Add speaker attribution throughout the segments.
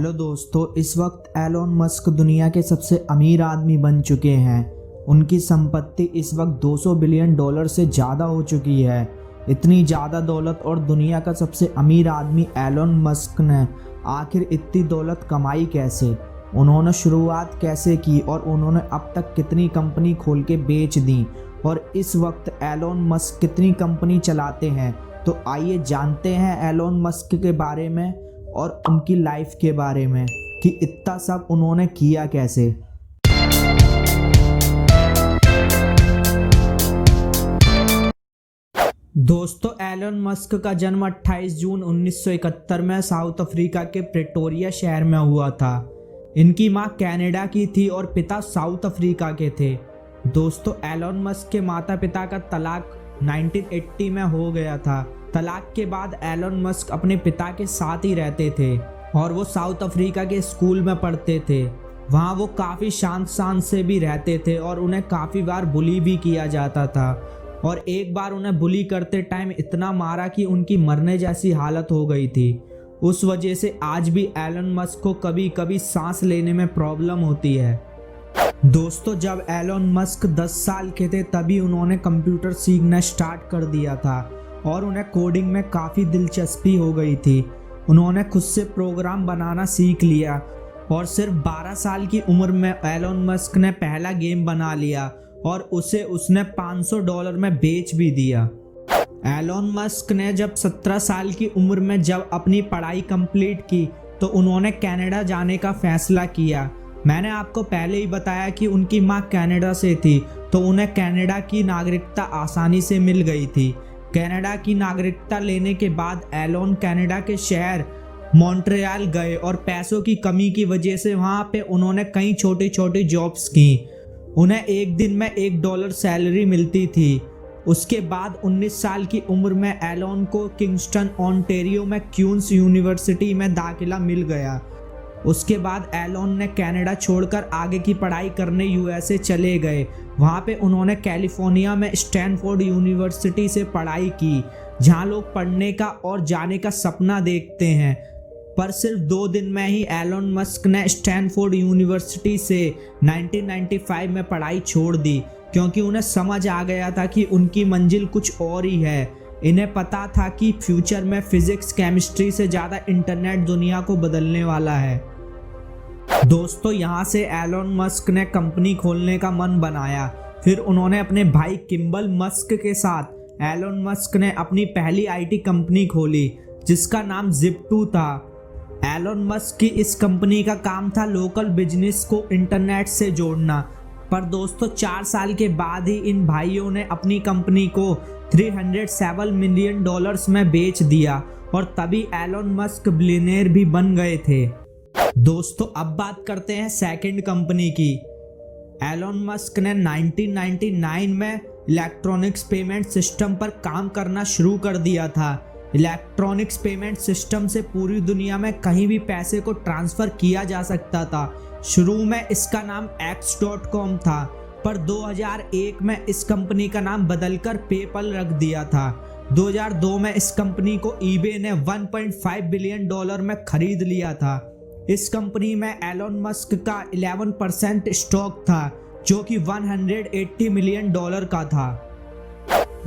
Speaker 1: Hello दोस्तों, इस वक्त एलोन मस्क दुनिया के सबसे अमीर आदमी बन चुके हैं। उनकी संपत्ति इस वक्त 200 बिलियन डॉलर से ज़्यादा हो चुकी है। इतनी ज़्यादा दौलत और दुनिया का सबसे अमीर आदमी एलोन मस्क ने आखिर इतनी दौलत कमाई कैसे, उन्होंने शुरुआत कैसे की और उन्होंने अब तक कितनी कंपनी खोल के बेच दी और इस वक्त एलोन मस्क कितनी कंपनी चलाते हैं। तो आइए जानते हैं एलोन मस्क के बारे में और उनकी लाइफ के बारे में कि इतना सब उन्होंने किया कैसे। दोस्तों, एलोन मस्क का जन्म 28 जून 1971 में साउथ अफ्रीका के प्रेटोरिया शहर में हुआ था। इनकी मां कनाडा की थी और पिता साउथ अफ्रीका के थे। दोस्तों, एलोन मस्क के माता पिता का तलाक 1980 में हो गया था। तलाक के बाद एलोन मस्क अपने पिता के साथ ही रहते थे और वो साउथ अफ्रीका के स्कूल में पढ़ते थे। वहाँ वो काफ़ी शांत से भी रहते थे और उन्हें काफ़ी बार बुली भी किया जाता था। और एक बार उन्हें बुली करते टाइम इतना मारा कि उनकी मरने जैसी हालत हो गई थी। उस वजह से आज भी एलोन मस्क को कभी कभी सांस लेने में प्रॉब्लम होती है। दोस्तों, जब एलोन मस्क 10 साल के थे तभी उन्होंने कंप्यूटर सीखना स्टार्ट कर दिया था और उन्हें कोडिंग में काफ़ी दिलचस्पी हो गई थी। उन्होंने खुद से प्रोग्राम बनाना सीख लिया और सिर्फ 12 साल की उम्र में एलोन मस्क ने पहला गेम बना लिया और उसे उसने $500 में बेच भी दिया। एलोन मस्क ने जब 17 साल की उम्र में जब अपनी पढ़ाई कंप्लीट की तो उन्होंने कनाडा जाने का फैसला किया। मैंने आपको पहले ही बताया कि उनकी मां कनाडा से थी तो उन्हें कनाडा की नागरिकता आसानी से मिल गई थी। कनाडा की नागरिकता लेने के बाद एलोन कनाडा के शहर मॉन्ट्रियल गए और पैसों की कमी की वजह से वहाँ पे उन्होंने कई छोटी छोटी जॉब्स की। उन्हें एक दिन में $1 सैलरी मिलती थी। उसके बाद 19 साल की उम्र में एलोन को किंगस्टन ओंटारियो में क्वींस यूनिवर्सिटी में दाखिला मिल गया। उसके बाद एलोन ने कनाडा छोड़कर आगे की पढ़ाई करने यूएसए चले गए। वहाँ पे उन्होंने कैलिफोर्निया में स्टैनफोर्ड यूनिवर्सिटी से पढ़ाई की, जहाँ लोग पढ़ने का और जाने का सपना देखते हैं। पर सिर्फ 2 दिन में ही एलोन मस्क ने स्टैनफोर्ड यूनिवर्सिटी से 1995 में पढ़ाई छोड़ दी, क्योंकि उन्हें समझ आ गया था कि उनकी मंजिल कुछ और ही है। इन्हें पता था कि फ्यूचर में फिजिक्स केमिस्ट्री से ज़्यादा इंटरनेट दुनिया को बदलने वाला है। दोस्तों, यहाँ से एलोन मस्क ने कंपनी खोलने का मन बनाया। फिर उन्होंने अपने भाई किम्बल मस्क के साथ एलोन मस्क ने अपनी पहली आईटी कंपनी खोली जिसका नाम Zip2 था। एलोन मस्क की इस कंपनी का काम था लोकल बिजनेस को इंटरनेट से जोड़ना। पर दोस्तों, 4 साल के बाद ही इन भाइयों ने अपनी कंपनी को $307 मिलियन में बेच दिया और तभी एलोन मस्क बिलियनेयर भी बन गए थे। दोस्तों, अब बात करते हैं सेकंड कंपनी की। एलोन मस्क ने 1999 में इलेक्ट्रॉनिक्स पेमेंट सिस्टम पर काम करना शुरू कर दिया था। इलेक्ट्रॉनिक्स पेमेंट सिस्टम से पूरी दुनिया में कहीं भी पैसे को ट्रांसफ़र किया जा सकता था। शुरू में इसका नाम X.com था, पर 2001 में इस कंपनी का नाम बदलकर पेपल रख दिया था। 2002 में इस कंपनी को eBay ने $1.5 बिलियन में खरीद लिया था। इस कंपनी में एलोन मस्क का 11% स्टॉक था, जो कि $180 मिलियन का था।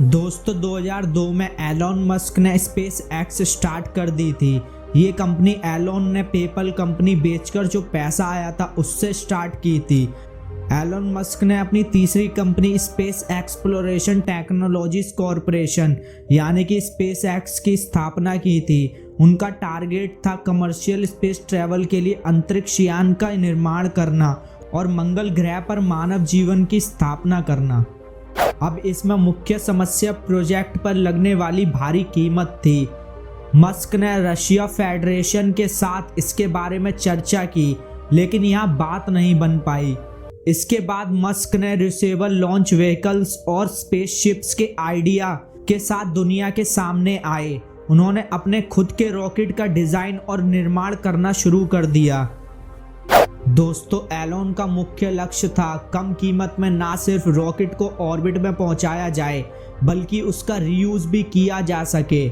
Speaker 1: दोस्तों, 2002 में एलोन मस्क ने स्पेस एक्स स्टार्ट कर दी थी। ये कंपनी एलोन ने पेपल कंपनी बेचकर जो पैसा आया था उससे स्टार्ट की थी। एलोन मस्क ने अपनी तीसरी company space exploration technologies corporation यानी कि स्पेस एक्स की स्थापना की थी। उनका टारगेट था कमर्शियल स्पेस ट्रैवल के लिए अंतरिक्ष यान का निर्माण करना और मंगल ग्रह पर मानव जीवन की स्थापना करना। अब इसमें मुख्य समस्या प्रोजेक्ट पर लगने वाली भारी कीमत थी। मस्क ने रशिया फेडरेशन के साथ इसके बारे में चर्चा की, लेकिन यहाँ बात नहीं बन पाई। इसके बाद मस्क ने रिसेबल लॉन्च व्हीकल्स और स्पेसशिप्स के आइडिया के साथ दुनिया के सामने आए। उन्होंने अपने खुद के रॉकेट का डिज़ाइन और निर्माण करना शुरू कर दिया। दोस्तों, एलोन का मुख्य लक्ष्य था कम कीमत में ना सिर्फ रॉकेट को ऑर्बिट में पहुंचाया जाए बल्कि उसका रीयूज भी किया जा सके।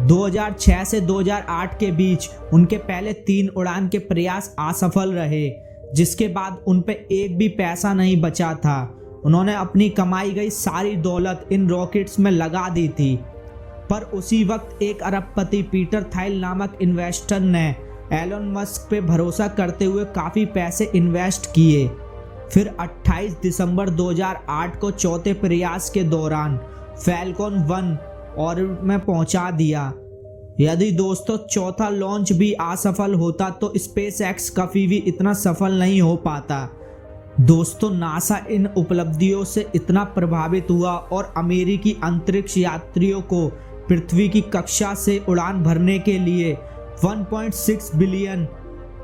Speaker 1: 2006 से 2008 के बीच उनके पहले 3 उड़ान के प्रयास असफल रहे, जिसके बाद उन पे एक भी पैसा नहीं बचा था। उन्होंने अपनी कमाई गई सारी दौलत इन रॉकेट्स में लगा दी थी। पर उसी वक्त एक अरबपति पीटर थाइल नामक इन्वेस्टर ने एलन मस्क पे भरोसा करते हुए काफ़ी पैसे इन्वेस्ट किए। फिर 28 दिसंबर 2008 को चौथे प्रयास के दौरान फैल्कन 1 ऑर्बिट में पहुंचा दिया। यदि दोस्तों चौथा लॉन्च भी असफल होता तो स्पेसएक्स कभी भी इतना सफल नहीं हो पाता। दोस्तों नासा इन उपलब्धियों से इतना प्रभावित हुआ और अमेरिकी अंतरिक्ष यात्रियों को पृथ्वी की कक्षा से उड़ान भरने के लिए 1.6 बिलियन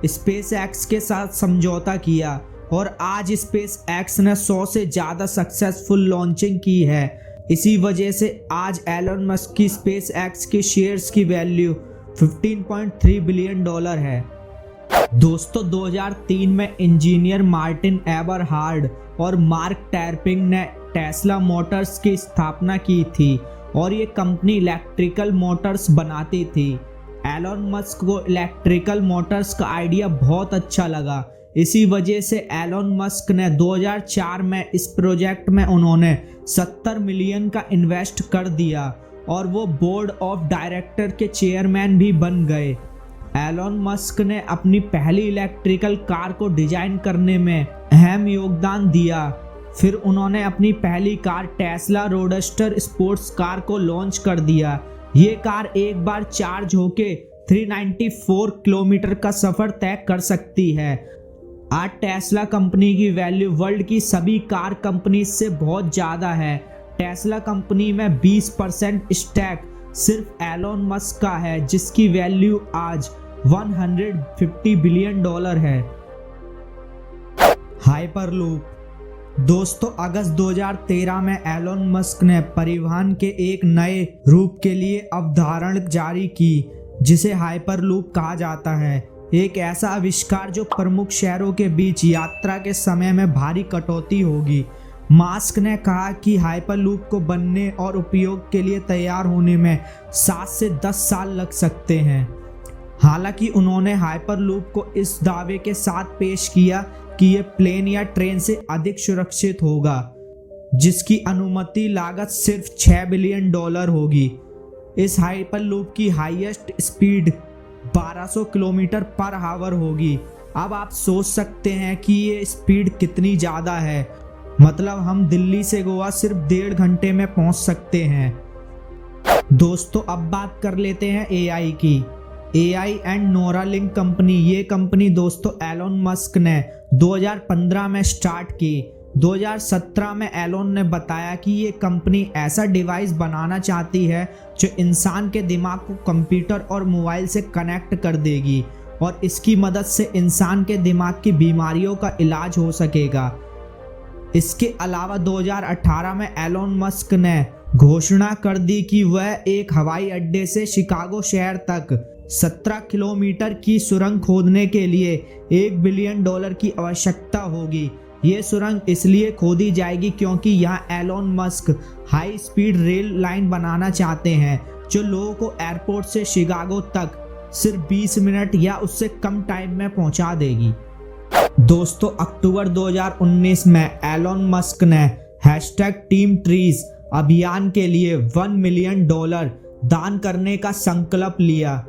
Speaker 1: स्पेसएक्स के साथ समझौता किया और आज स्पेसएक्स ने 100 से ज़्यादा सक्सेसफुल लॉन्चिंग की है। इसी वजह से आज एलन मस्क की स्पेसएक्स के शेयर्स की वैल्यू $15.3 बिलियन है। दोस्तों 2003 में इंजीनियर मार्टिन एबरहार्ड और मार्क टैरपिंग ने टेस्ला मोटर्स की स्थापना की थी और ये कंपनी इलेक्ट्रिकल मोटर्स बनाती थी। एलन मस्क को इलेक्ट्रिकल मोटर्स का आइडिया बहुत अच्छा लगा। इसी वजह से एलन मस्क ने 2004 में इस प्रोजेक्ट में उन्होंने 70 मिलियन का इन्वेस्ट कर दिया और वो बोर्ड ऑफ डायरेक्टर के चेयरमैन भी बन गए। एलन मस्क ने अपनी पहली इलेक्ट्रिकल कार को डिजाइन करने में अहम योगदान दिया। फिर उन्होंने अपनी पहली car Tesla roadster sports car को लॉन्च कर दिया। ये कार एक बार चार्ज होके 394 किलोमीटर का सफर तय कर सकती है। आज टेस्ला कंपनी की वैल्यू वर्ल्ड की सभी कार कंपनी से बहुत ज़्यादा है। टेस्ला कंपनी में 20% स्टैक सिर्फ एलन मस्क का है, जिसकी वैल्यू आज $150 बिलियन है। हाइपरलूप दोस्तों अगस्त 2013 में एलन मस्क ने परिवहन के एक नए रूप के लिए अवधारणा जारी की जिसे हाइपरलूप कहा जाता है। एक ऐसा आविष्कार जो प्रमुख शहरों के बीच यात्रा के समय में भारी कटौती होगी। मस्क ने कहा कि हाइपरलूप को बनने और उपयोग के लिए तैयार होने में 7 से 10 साल लग सकते हैं। हालांकि उन्होंने हाइपरलूप को इस दावे के साथ पेश किया कि यह प्लेन या ट्रेन से अधिक सुरक्षित होगा, जिसकी अनुमति लागत सिर्फ $6 बिलियन होगी। इस हाइपरलूप की highest speed 1200 kilometre per hour होगी। अब आप सोच सकते हैं कि ये स्पीड कितनी ज़्यादा है। मतलब हम दिल्ली से गोवा सिर्फ 1.5 घंटे में पहुंच सकते हैं। दोस्तों अब बात कर लेते हैं एआई की। एआई एंड नोरालिंक कंपनी, ये कंपनी दोस्तों एलन मस्क ने 2015 में स्टार्ट की। 2017 में एलन ने बताया कि ये कंपनी ऐसा डिवाइस बनाना चाहती है जो इंसान के दिमाग को कंप्यूटर और मोबाइल से कनेक्ट कर देगी और इसकी मदद से इंसान के दिमाग की बीमारियों का इलाज हो सकेगा। इसके अलावा 2018 में एलन मस्क ने घोषणा कर दी कि वह एक हवाई अड्डे से शिकागो शहर तक 17 किलोमीटर की सुरंग खोदने के लिए $1 बिलियन की आवश्यकता होगी। ये सुरंग इसलिए खोदी जाएगी क्योंकि यहाँ Elon Musk high speed rail line बनाना चाहते हैं जो लोगों को एयरपोर्ट से शिकागो तक सिर्फ 20 मिनट या उससे कम टाइम में पहुँचा देगी। दोस्तों अक्टूबर 2019 में एलन मस्क ने #टीम ट्रीज अभियान के लिए $1 मिलियन दान करने का संकल्प लिया,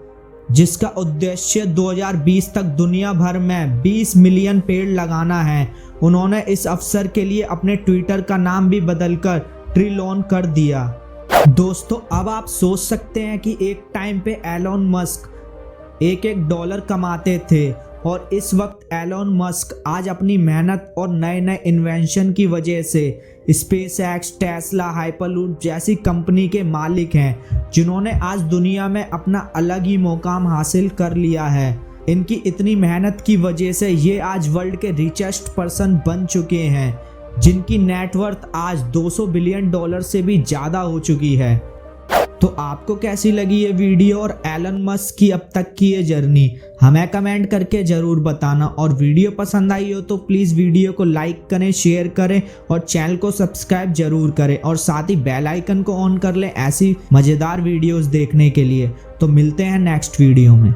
Speaker 1: जिसका उद्देश्य 2020 तक दुनिया भर में 20 मिलियन पेड़ लगाना है। उन्होंने इस अवसर के लिए अपने ट्विटर का नाम भी बदलकर ट्रिलॉन कर दिया। दोस्तों अब आप सोच सकते हैं कि एक टाइम पे एलन मस्क $1 कमाते थे और इस वक्त एलन मस्क आज अपनी मेहनत और नए नए इन्वेंशन की वजह से स्पेसएक्स, टेस्ला, हाइपरलूप जैसी कंपनी के मालिक हैं, जिन्होंने आज दुनिया में अपना अलग ही मुकाम हासिल कर लिया है। इनकी इतनी मेहनत की वजह से ये आज वर्ल्ड के रिचेस्ट पर्सन बन चुके हैं, जिनकी नेटवर्थ आज $200 बिलियन से भी ज़्यादा हो चुकी है। तो आपको कैसी लगी ये वीडियो और एलन मस्क की अब तक की ये जर्नी, हमें कमेंट करके ज़रूर बताना। और वीडियो पसंद आई हो तो प्लीज़ वीडियो को लाइक करें, शेयर करें और चैनल को सब्सक्राइब जरूर करें और साथ ही बेल आइकन को ऑन कर लें ऐसी मज़ेदार वीडियोस देखने के लिए। तो मिलते हैं नेक्स्ट वीडियो में।